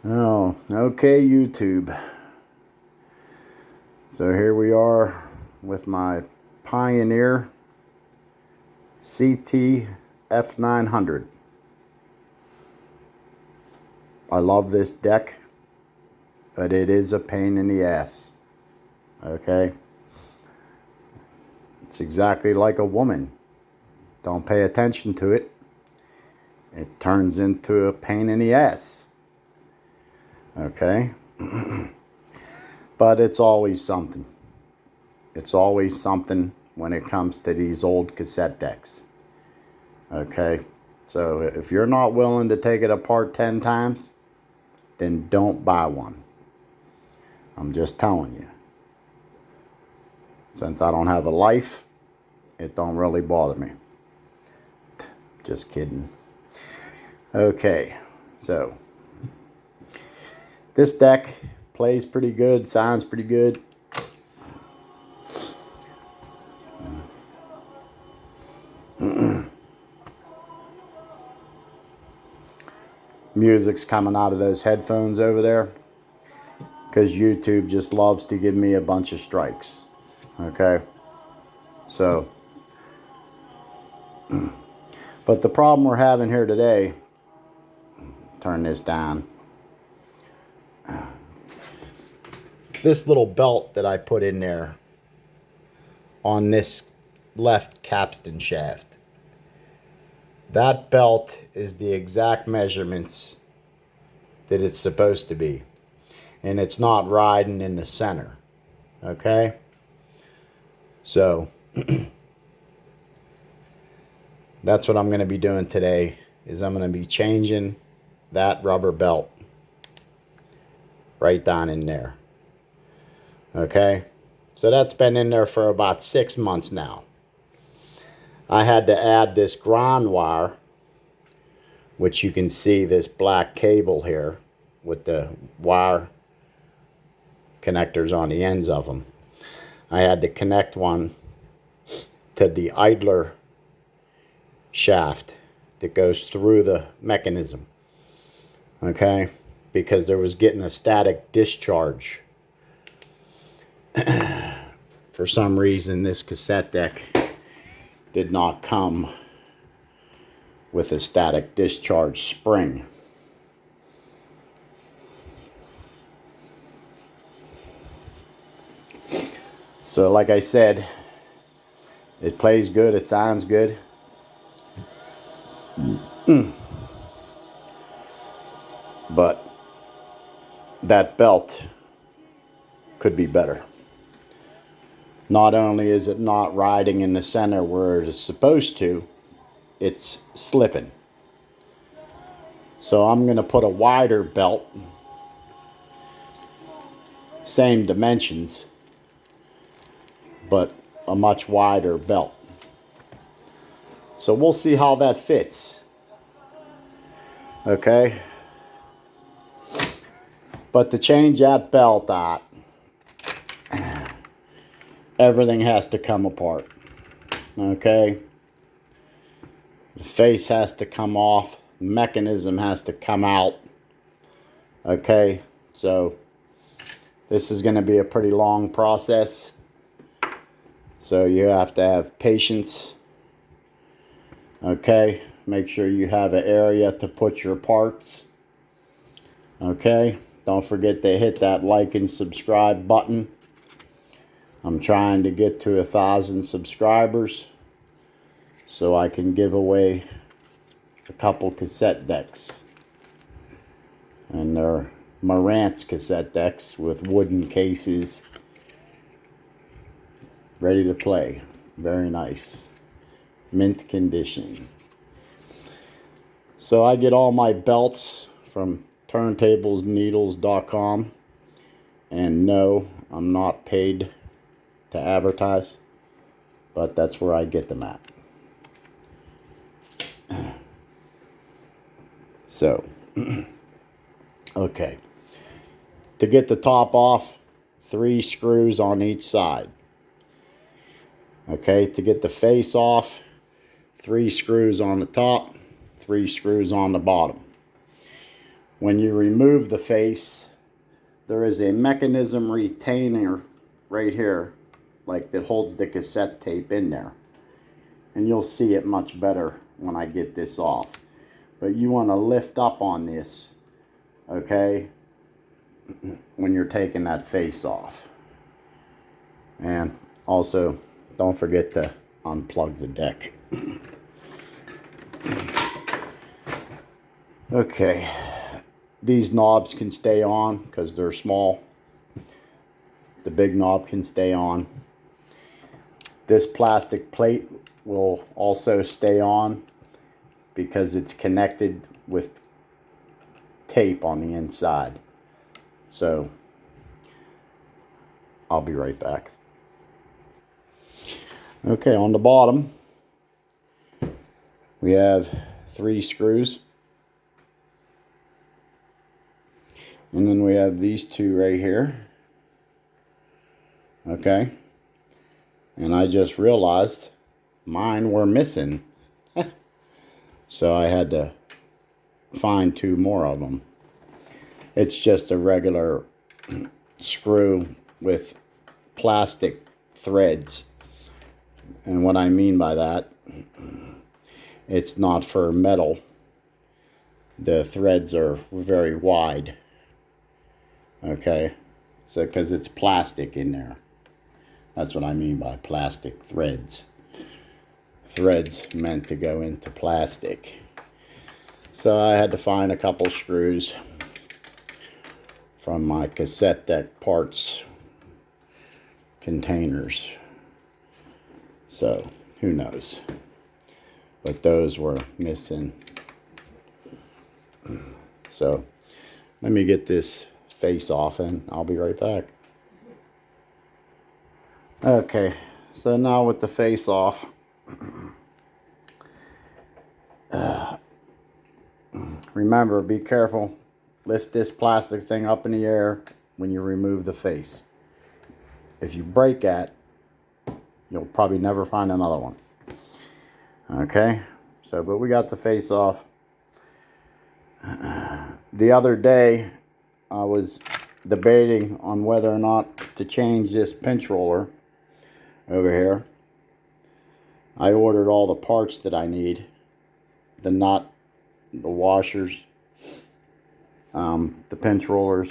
Oh, okay, YouTube. So here we are with my Pioneer CTF-900. I love this deck, but it is a pain in the ass. Okay? It's exactly like a woman. Don't pay attention to it. It turns into a pain in the ass. Okay? But it's always something. It's always something when it comes to these old cassette decks. Okay? So if you're not willing to take it apart 10 times, then don't buy one. I'm just telling you. Since I don't have a life, it don't really bother me. Just kidding. Okay, so this deck plays pretty good, sounds pretty good. Music's coming out of those headphones over there because YouTube just loves to give me a bunch of strikes. Okay, so but the problem we're having here today, turn this down, this little belt that I put in there on this left capstan shaft, that belt is the exact measurements that it's supposed to be, and it's not riding in the center. Okay, so that's what I'm going to be doing today, is I'm going to be changing that rubber belt right down in there. Okay, so that's been in there for about 6 months now. I had to add this ground wire, which you can see this black cable here with the wire connectors on the ends of them. I had to connect one to the idler shaft that goes through the mechanism. Okay, because there was getting a static discharge. For some reason, this cassette deck did not come with a static discharge spring. So like I said, it plays good, it sounds good. But that belt could be better. Not only is it not riding in the center where it is supposed to, it's slipping. So I'm going to put a wider belt, same dimensions, but a much wider belt. So we'll see how that fits. Okay. But to change that belt out, everything has to come apart. Okay. The face has to come off. The mechanism has to come out. Okay. So this is going to be a pretty long process. So you have to have patience. Okay. Make sure you have an area to put your parts. Okay. Don't forget to hit that like and subscribe button. I'm trying to get to 1,000 subscribers so I can give away a couple cassette decks. And they're Marantz cassette decks with wooden cases, ready to play. Very nice. Mint condition. So I get all my belts from turntablesneedles.com, and no, I'm not paid to advertise, but that's where I get them at. So okay, to get the top off, 3 screws on each side. Okay, to get the face off, 3 screws on the top, 3 screws on the bottom. when you remove the face, there is a mechanism retainer right here, like that holds the cassette tape in there. And you'll see it much better when I get this off. But you want to lift up on this, okay, when you're taking that face off. And also, don't forget to unplug the deck. Okay, these knobs can stay on because they're small. The big knob can stay on. This plastic plate will also stay on because it's connected with tape on the inside. So I'll be right back. Okay, on the bottom we have 3 screws, and then we have these 2 right here. Okay, and I just realized mine were missing. So I had to find 2 more of them. It's just a regular screw with plastic threads. And what I mean by that, it's not for metal. The threads are very wide. Okay, so because it's plastic in there. That's what I mean by plastic threads. Threads meant to go into plastic. So I had to find a couple screws from my cassette deck parts containers. So who knows? But those were missing. So let me get this face off and I'll be right back. Okay, so now with the face off, remember, be careful. Lift this plastic thing up in the air when you remove the face. If you break that, you'll probably never find another one. Okay, so but we got the face off. The other day I was debating on whether or not to change this pinch roller over here. I ordered all the parts that I need, the nut, the washers, the pinch rollers.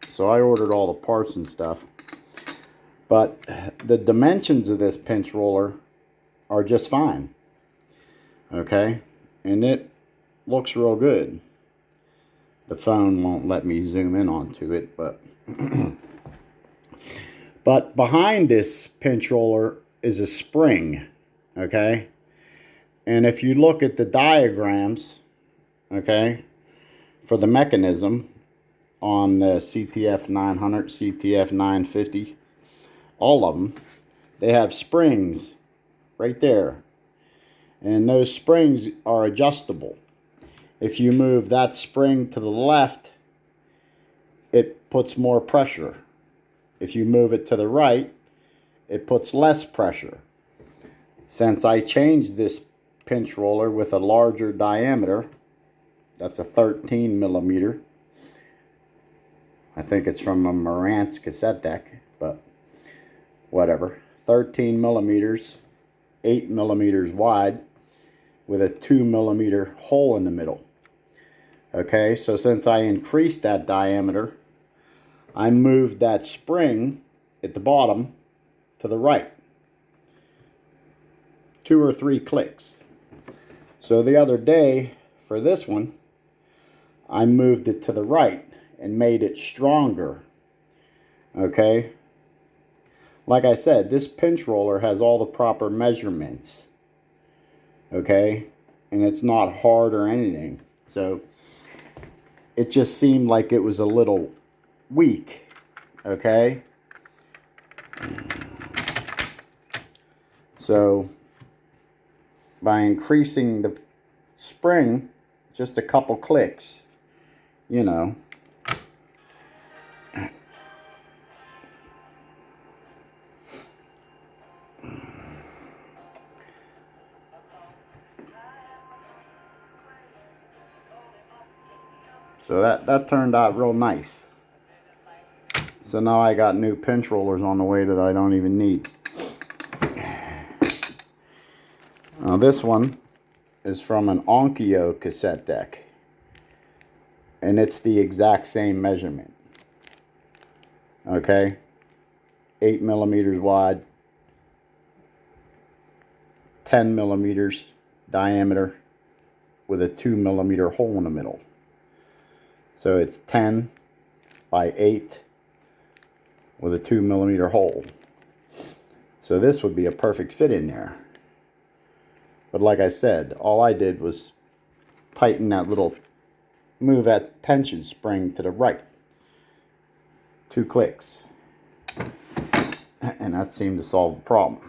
So I ordered all the parts and stuff. But the dimensions of this pinch roller are just fine. Okay, and it looks real good. The phone won't let me zoom in onto it, but but behind this pinch roller is a spring. Okay, and if you look at the diagrams, okay, for the mechanism on the CTF-900, CTF-950, all of them, they have springs right there, and those springs are adjustable. If you move that spring to the left, it puts more pressure. If you move it to the right, it puts less pressure. Since I changed this pinch roller with a larger diameter, that's a 13 millimeter. I think it's from a Marantz cassette deck, but whatever. 13 millimeters, 8 millimeters wide, with a 2 millimeter hole in the middle. Okay, so since I increased that diameter, I moved that spring at the bottom to the right. 2 or 3 clicks. So the other day, for this one, I moved it to the right and made it stronger. Okay, like I said, this pinch roller has all the proper measurements. Okay, and it's not hard or anything. So it just seemed like it was a little weak. Okay, so by increasing the spring just a couple clicks, you know, So that turned out real nice. So now I got new pinch rollers on the way that I don't even need. Now this one is from an Onkyo cassette deck. And it's the exact same measurement. Okay? 8 millimeters wide. 10 millimeters diameter with a 2 millimeter hole in the middle. So it's 10 by 8 with a 2 millimeter hole. So this would be a perfect fit in there. But like I said, all I did was tighten that little, move that tension spring to the right. 2 clicks. And that seemed to solve the problem.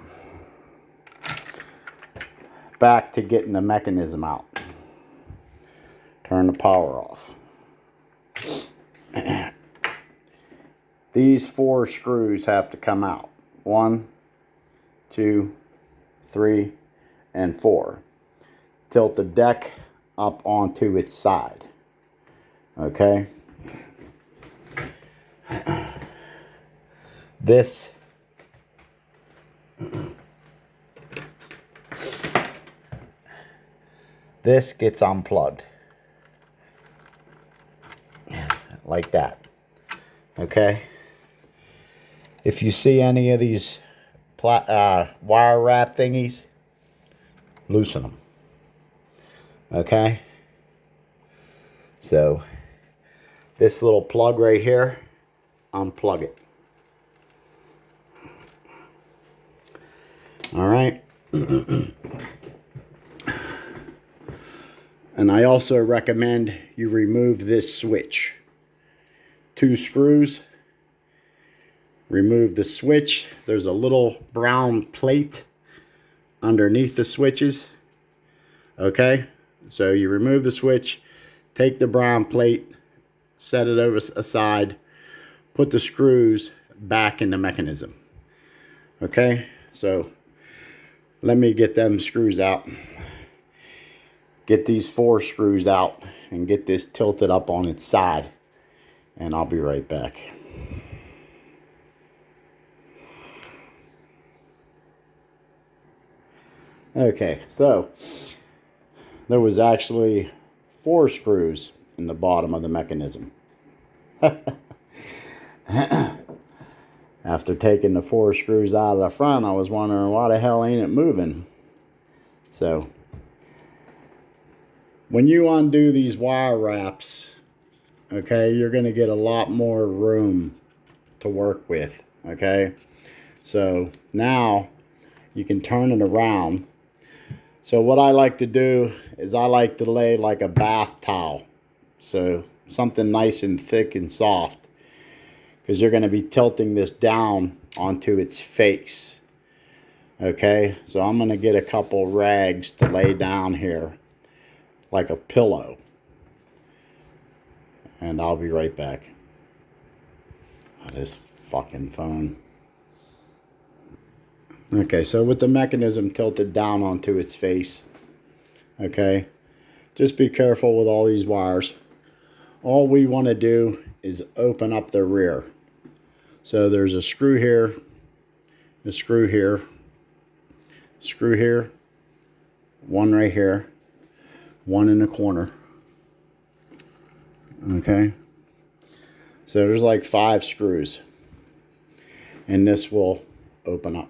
Back to getting the mechanism out. Turn the power off. These 4 screws have to come out. 1, 2, 3, and 4. Tilt the deck up onto its side. Okay? This gets unplugged. Like that. Okay? If you see any of these wire wrap thingies, loosen them. Okay? So, this little plug right here, unplug it. Alright? And I also recommend you remove this switch. 2 screws. Remove the switch. There's a little brown plate underneath the switches. Okay? So you remove the switch, take the brown plate, set it over aside, put the screws back in the mechanism. Okay? So let me get them screws out. Get these 4 screws out and get this tilted up on its side. And I'll be right back. Okay, so there was actually 4 screws in the bottom of the mechanism. After taking the 4 screws out of the front, I was wondering why the hell ain't it moving? So when you undo these wire wraps, okay, you're going to get a lot more room to work with. Okay, so now you can turn it around. So what I like to do is I like to lay like a bath towel. So something nice and thick and soft. Because you're going to be tilting this down onto its face. Okay, so I'm going to get a couple rags to lay down here. Like a pillow. And I'll be right back. Oh, this fucking phone. Okay, so with the mechanism tilted down onto its face, okay, just be careful with all these wires. All we want to do is open up the rear. So there's a screw here, a screw here, screw here, one right here, one in the corner. Okay, so there's like 5 screws, and this will open up.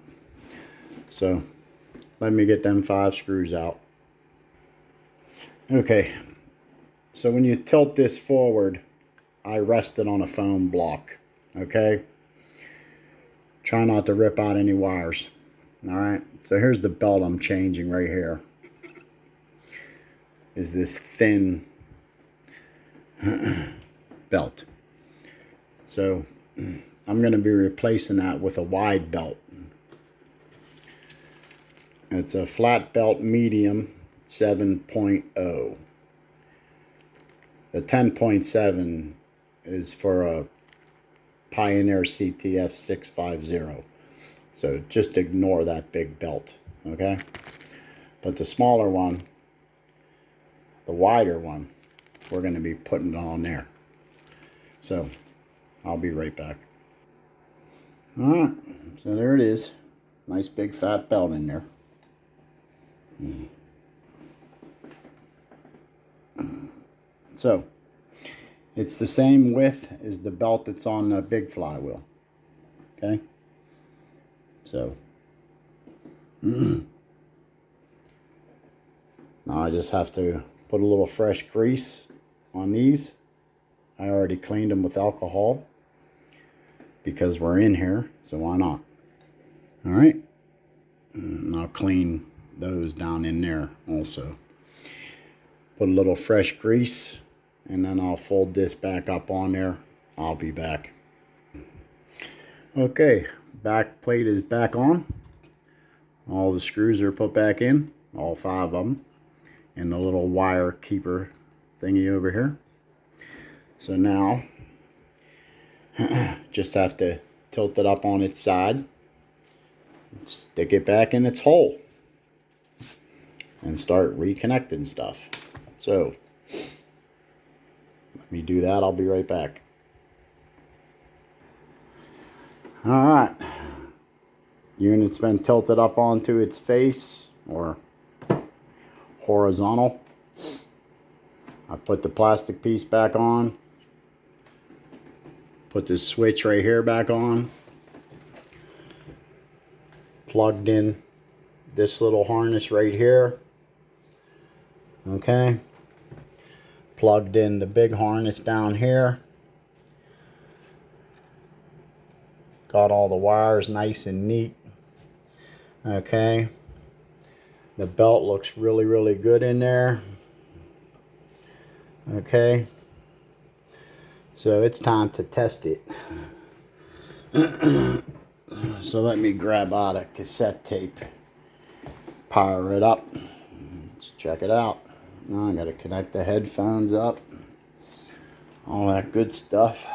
So let me get them 5 screws out. Okay, so when you tilt this forward, I rest it on a foam block. Okay, try not to rip out any wires. All right, so here's the belt I'm changing right here. Is this thin belt. So I'm going to be replacing that with a wide belt. It's a flat belt medium 7.0. The 10.7 is for a Pioneer CTF-900. So just ignore that big belt, okay? But the smaller one, the wider one, we're going to be putting it on there. So I'll be right back. Alright, so there it is. Nice big fat belt in there. So it's the same width as the belt that's on the big flywheel. Okay, so now I just have to put a little fresh grease on these. I already cleaned them with alcohol because we're in here, so why not? All right, and I'll clean those down in there also. Put a little fresh grease, and then I'll fold this back up on there. I'll be back. Okay, back plate is back on. All the screws are put back in, all 5 of them, and the little wire keeper thingy over here. So now, just have to tilt it up on its side, stick it back in its hole, and start reconnecting stuff. So, let me do that. I'll be right back. Alright, unit's been tilted up onto its face, or horizontal. I put the plastic piece back on, put this switch right here back on, plugged in this little harness right here, okay, plugged in the big harness down here, got all the wires nice and neat, okay. The belt looks really good in there. Okay. So it's time to test it. So let me grab out a cassette tape. Power it up. Let's check it out. Now I gotta connect the headphones up. All that good stuff.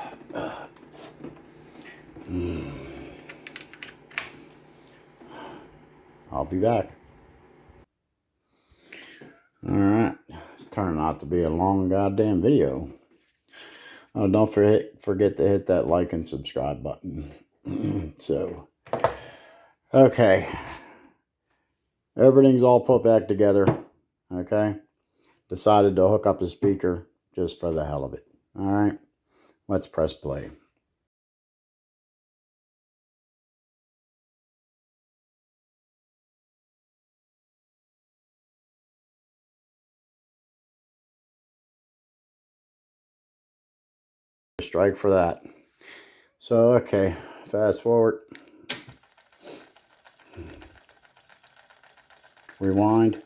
I'll be back. Alright, it's turning out to be a long goddamn video. Oh, don't forget to hit that like and subscribe button. So, okay. Everything's all put back together. Okay. Decided to hook up the speaker just for the hell of it. Alright, let's press play. Strike for that. So, okay, fast forward. Rewind.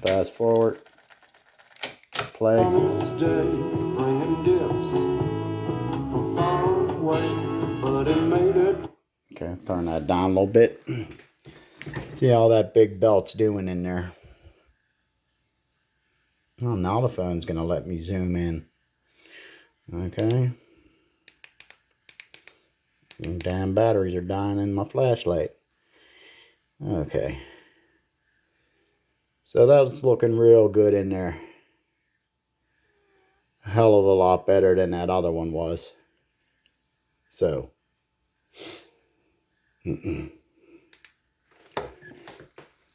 Fast forward. Play. Okay, turn that down a little bit. See how that big belt's doing in there. Oh, now the phone's going to let me zoom in. Okay. And damn batteries are dying in my flashlight. Okay. So that's looking real good in there. A hell of a lot better than that other one was. So.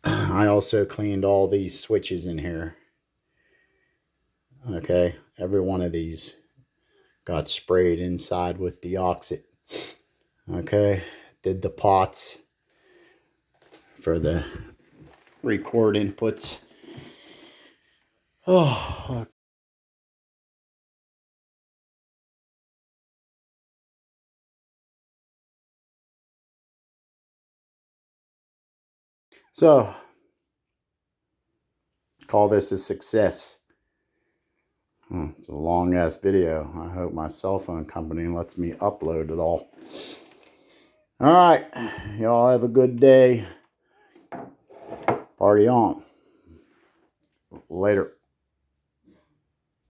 I also cleaned all these switches in here. Okay, every one of these got sprayed inside with deoxit. Okay, did the pots for the record inputs. Oh, so call this a success. It's a long ass video. I hope my cell phone company lets me upload it all. Alright, y'all have a good day. Party on. Later.